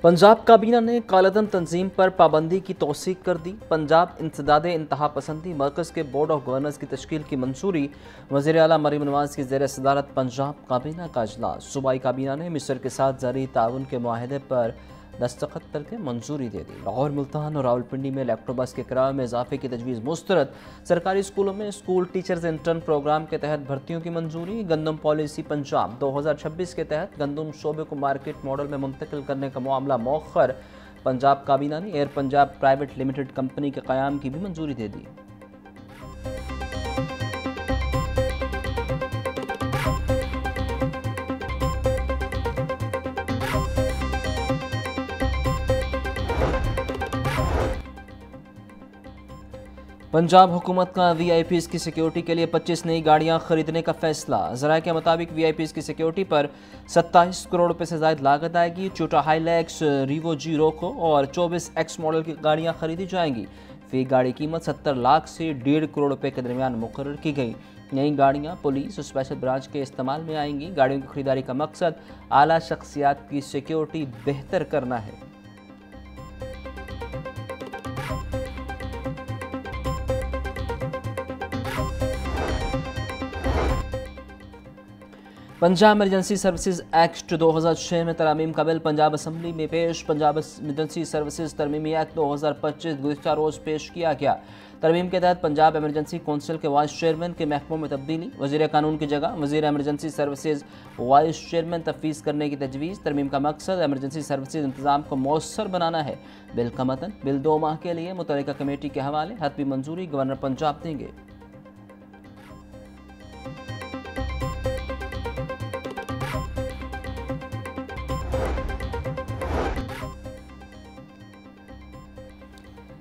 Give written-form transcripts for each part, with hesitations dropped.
पंजाब काबीना ने कालाधन तंजीम पर पाबंदी की तौसीक कर दी। पंजाब इंसदाद इंतहा पसंदी मरकज़ के बोर्ड ऑफ गवर्नर्स की तश्कील की मंजूरी। वज़ीर आला मरीम नवाज़ की ज़ेर सदारत पंजाब काबीना का अजलास। सूबाई काबीना ने मिस्र के साथ जारी ताउन के मुआहदे पर दस्तखत करके मंजूरी दे दी। लाहौर, मुल्तान और रावलपिंडी में लैपटॉप के किराए में इजाफे की तजवीज़ मुस्तरद। सरकारी स्कूलों में स्कूल टीचर्स इंटर्न प्रोग्राम के तहत भर्तियों की मंजूरी। गंदम पॉलिसी पंजाब 2026 के तहत गंदम शोबे को मार्केट मॉडल में मुंतकिल करने का मामला मौखर। पंजाब काबीना ने air Punjab private limited company के क़याम की भी मंजूरी दे दी। पंजाब हुकूमत का वीआईपीज़ की सिक्योरिटी के लिए 25 नई गाड़ियां खरीदने का फैसला। ज़राए के मुताबिक वीआईपीज़ की सिक्योरिटी पर 27 करोड़ रुपए से ज़ायद लागत आएगी। टोयोटा हाइलैक्स, रिवो जी रोको और 24 एक्स मॉडल की गाड़ियां खरीदी जाएंगी। फी गाड़ी कीमत 70 लाख से 1.5 करोड़ रुपए के दरमियान मुकर्रर की गई। नई गाड़ियां पुलिस और स्पेशल ब्रांच के इस्तेमाल में आएंगी। गाड़ियों की खरीदारी का मकसद आला शख्सियात की सिक्योरिटी बेहतर करना है। पंजाब इमरजेंसी सर्विसेज एक्ट 2006 में तरमीम का बिल पंजाब असम्बली में पेश। पंजाब इमरजेंसी सर्विसेज तरमीमी एक्ट 2025 गुज़िश्ता रोज़ पेश किया गया। तरमीम के तहत पंजाब इमरजेंसी कौंसिल के वाइस चेयरमैन के महकमों में तब्दीली। वज़ीर कानून की जगह वज़ीर इमरजेंसी सर्विसेज वाइस चेयरमैन तफवीज़ करने की तजवीज़। तरमीम का मकसद इमरजेंसी सर्विसेज इंतजाम को मौसर बनाना है। बिल का मतन बिल 2 माह के लिए मुतल्लिका कमेटी के हवाले। हतमी मंजूरी गवर्नर पंजाब देंगे।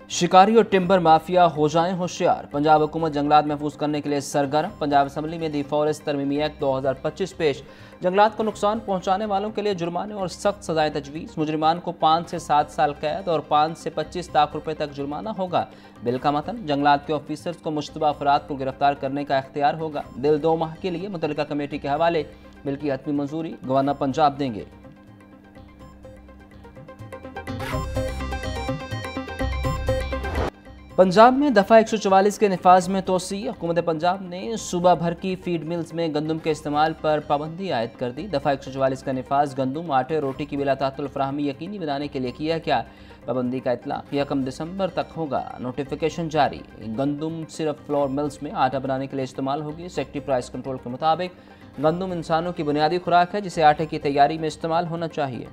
शिकारी और टिम्बर माफिया हो जाएं होशियार। पंजाब हुकूमत जंगलात महफूज करने के लिए सरगर्म। पंजाब असम्बली में दी फॉरेस्ट तरमीमी एक्ट 2025 पेश। जंगलात को नुकसान पहुंचाने वालों के लिए जुर्माने और सख्त सजाएं तजवीज़। मुजरिमान को 5 से 7 साल कैद और 5 से 25 लाख रुपए तक जुर्माना होगा। बिल का मतन जंगलात के ऑफिसर्स को मुश्तबा अफराद को गिरफ्तार करने का इख्तियार होगा। बिल 2 माह के लिए मुतल्लिका कमेटी के हवाले। बिल की हतमी मंजूरी गवर्नर पंजाब देंगे। पंजाब में दफ़ा 144 के नफाज में तोसी। हुकूमत पंजाब ने सूबा भर की फीड मिल्स में गंदम के इस्तेमाल पर पाबंदी आयद कर दी। दफ़ा 144 का नफाज गंदम, आटे, रोटी की बिला तातुल फराहमी यकीनी बनाने के लिए किया गया। पाबंदी का इतलाक़ 1 दिसंबर तक होगा। नोटिफिकेशन जारी। गंदम सिर्फ फ्लोर मिल्स में आटा बनाने के लिए इस्तेमाल होगी। सेक्रेटरी प्राइस कंट्रोल के मुताबिक गंदम इंसानों की बुनियादी खुराक है जिसे आटे की तैयारी में इस्तेमाल होना चाहिए।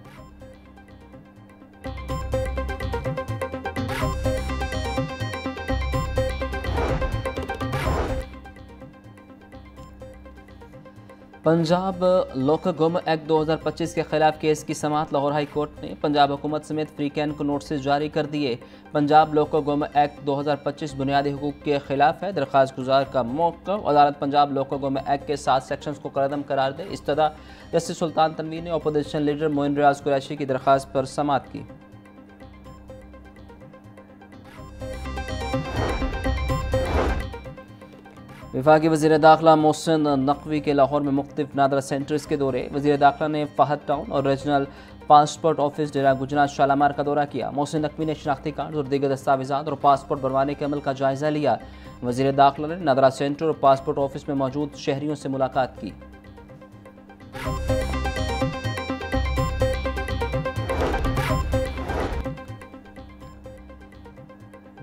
पंजाब लोकल गवर्नमेंट एक्ट 2025 के खिलाफ केस की समाअत। लाहौर हाई कोर्ट ने पंजाब हुकूमत समेत फ्रीकैन को नोटिस जारी कर दिए। पंजाब लोकल गवर्नमेंट एक्ट 2025 बुनियादी हुकूक के खिलाफ है। दरख्वास्त गुजार का मौक़िफ़। अदालत पंजाब लोकल गवर्नमेंट एक्ट के 7 सेक्शंस को कलअदम करार दे। इस्तदा जस्टिस सुल्तान तनवीर ने अपोजिशन लीडर मोइन रियाज कुरैशी की दरख्वास्त पर समाअत की। वफाकी वज़ीर दाखिला मोहसिन नकवी के लाहौर में मुख्तलिफ नादरा सेंटर्स के दौरे। वज़ीर दाखिला ने फहद टाउन और रीजनल पासपोर्ट ऑफिस डेरा गुजरात शालामार का दौरा किया। मोहसिन नकवी ने शनाख्ती कार्ड और दीगर दस्तावेज़ात और पासपोर्ट बनवाने के अमल का जायज़ा लिया। वज़ीर दाखिला ने नादरा सेंटर और पासपोर्ट ऑफिस में मौजूद शहरियों से मुलाकात की।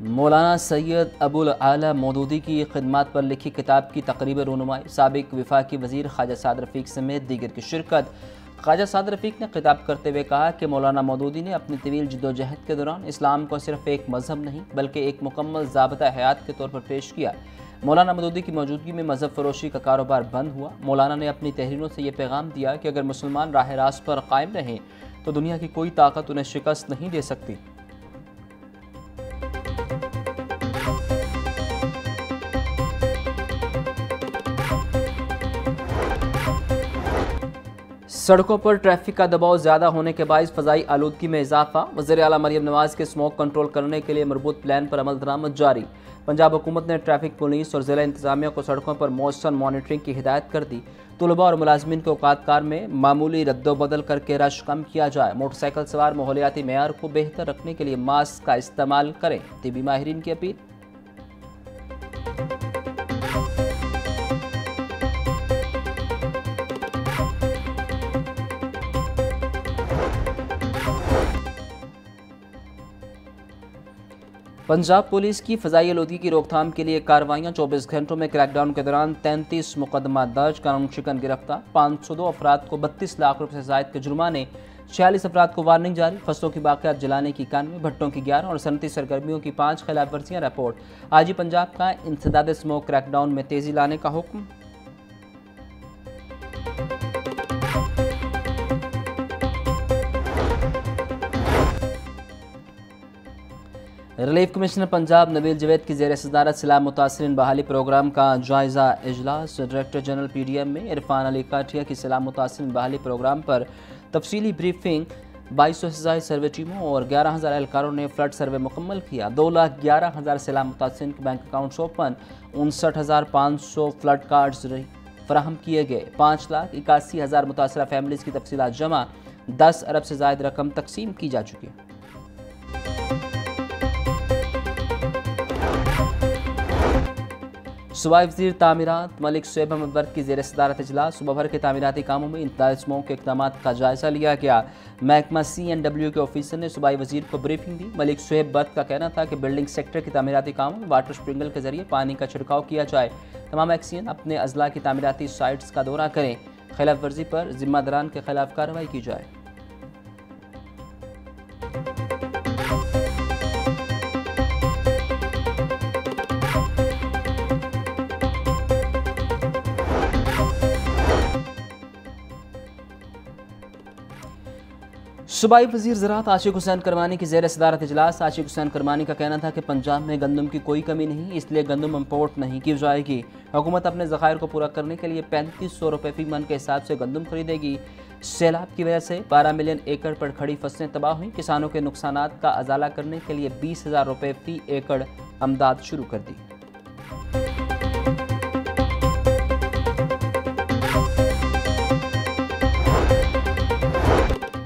मौलाना सैयद अबुल आला मौदूदी की खिदमत पर लिखी किताब की तकरीब रूनुमाई। साबिक वफाकी वज़ीर ख्वाजा साद रफ़ीक समेत दीगर की शिरकत। ख्वाजा साद रफ़ीक ने खिताब करते हुए कहा कि मौलाना मौदूदी ने अपनी तवील जद्दोजहद के दौरान इस्लाम को सिर्फ एक मज़हब नहीं बल्कि एक मुकम्मल ज़ाबता हयात के तौर पर पेश किया। मौलाना मौदूदी की मौजूदगी में मज़हब फरोशी का कारोबार बंद हुआ। मौलाना ने अपनी तहरीरों से यह पैगाम दिया कि अगर मुसलमान राह रास्त पर कायम रहें तो दुनिया की कोई ताकत उन्हें शिकस्त नहीं दे सकती। सड़कों पर ट्रैफिक का दबाव ज़्यादा होने के बायस फ़ज़ाई आलूदगी में इजाफा। वज़ीर आला मरीम नवाज़ के स्मोक कंट्रोल करने के लिए मरबूत प्लान पर अमल दरामद जारी। पंजाब हुकूमत ने ट्रैफिक पुलिस और ज़िला इंतजामिया को सड़कों पर मौसम मॉनिटरिंग की हिदायत कर दी। तलबा और मुलाजमीन के औकात कार में मामूली रद्दोबदल करके रश कम किया जाए। मोटरसाइकिल सवार माहौलियाती मेयार को बेहतर रखने के लिए मास्क का इस्तेमाल करें। तिबी माहिरीन की अपील। पंजाब पुलिस की फ़ज़ाई आलूदगी की रोकथाम के लिए कार्रवाइयाँ। 24 घंटों में क्रैकडाउन के दौरान 33 मुकदमा दर्ज, कानून शिकन गिरफ्तार। 502 अफराद को 32 लाख रुपये से ज़ायद के जुर्माने, 46 अफराद को वार्निंग जारी। फसलों की बाक़ियात जलाने की 91, भट्टों की 11 और सनती सरगर्मियों की 5 खिलाफ वर्जियाँ रिपोर्ट। आजी पंजाब का इंसदाद स्मोक क्रैकडाउन में तेज़ी लाने का हुक्म। रिलीफ कमिश्नर पंजाब नबील जवेद की ज़ेर सदारत सैलाब मुतासिरीन बहाली प्रोग्राम का जायज़ा इजलास। डायरेक्टर जनरल PDM में इरफान अली काठिया की सैलाब मुतासिरीन बहाली प्रोग्राम पर तफसीली ब्रीफिंग। 2200 से ज़ायद सर्वे टीमों और 11,000 एहलकारों ने फ्लड सर्वे मुकम्मल किया। 2,11,000 सैलाब मुतासिरीन के bank accounts open. 59,500 flood cards फराहम किए गए। 5,81,000 मुतासरा फैमिलीज़ की तफसीलात जमा। 10 अरब से ज़ायद रकम तकसीम की जा चुकी है। सूबाई वज़ीर तामीरात मलिक शुएब अहमद बर्क की ज़ेर सदारत इजलास। सूबा भर के तामीराती कामों में इंतज़ामी स्मोक के इक़दामात का जायज़ा लिया गया। महकमा CNW के ऑफिसर ने सूबाई वज़ीर को ब्रीफिंग दी। मलिक शुएब बर्क का कहना था कि बिल्डिंग सेक्टर के तामीराती कामों में वाटर स्प्रिंकलर के जरिए पानी का छिड़काव किया जाए। तमाम एक्सियन अपने अजला की तामीराती साइट्स का दौरा करें। खिलाफ वर्जी पर जिम्मेदारान के खिलाफ कार्रवाई की जाए। सूबाई वज़ीर ज़राअत आशिक हुसैन करमानी की ज़ेर सदारत इजलास। आशिक हुसैन करमानी का कहना था कि पंजाब में गंदम की कोई कमी नहीं, इसलिए गंदम इम्पोर्ट नहीं की जाएगी। हुकूमत अपने ज़खायर को पूरा करने के लिए 3500 रुपये फ़ी मन के हिसाब से गंदम खरीदेगी। सैलाब की वजह से 12 मिलियन एकड़ पर खड़ी फसलें तबाह हुई। किसानों के नुकसानात का अजाला करने के लिए 20,000 रुपये फ़ी एकड़ अमदाद शुरू कर दी।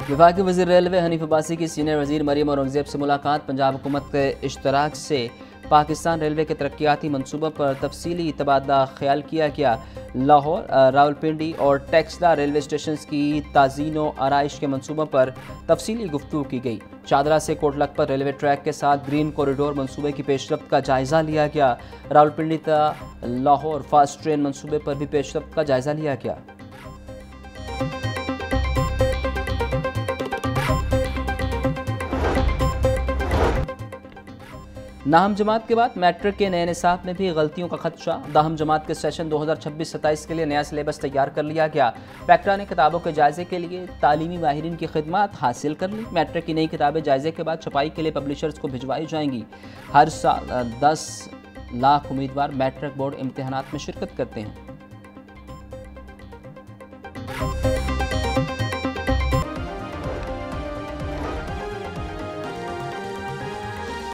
विभाग के वज़ीर रेलवे हनीफ अब्बासी की सीनियर वज़ीर मरीम औरंगज़ेब से मुलाकात। पंजाब हुकूमत के इश्तराक से पाकिस्तान रेलवे के तरक्याती मनसूबों पर तफसीली तबादला ख्याल किया गया। लाहौर, रावलपिंडी और टेक्सला रेलवे स्टेशन की ताज़ीन व आराइश के मनसूबों पर तफसीली गुफ्तगू की गई। चादरा से कोटलख पर रेलवे ट्रैक के साथ ग्रीन कॉरिडोर मनसूबे की पेशरफ्त का जायज़ा लिया गया। रावलपिंडी तक लाहौर फास्ट ट्रेन मनसूबे पर भी पेशरफ्त का जायज़ा लिया गया। नाहम जमात के बाद मैट्रिक के नए निसाब में भी गलतियों का खदशा। दाहम जमात के सेशन 2026-27 के लिए नया सिलेबस तैयार कर लिया गया। पैक्टा ने किताबों के जायजे के लिए तालीमी माहिरीन की खिदमत हासिल कर ली। मैट्रिक की नई किताबें जायजे के बाद छपाई के लिए पब्लिशर्स को भिजवाई जाएंगी। हर साल 10 लाख उम्मीदवार मैट्रिक बोर्ड इम्तहानात में शिरकत करते हैं।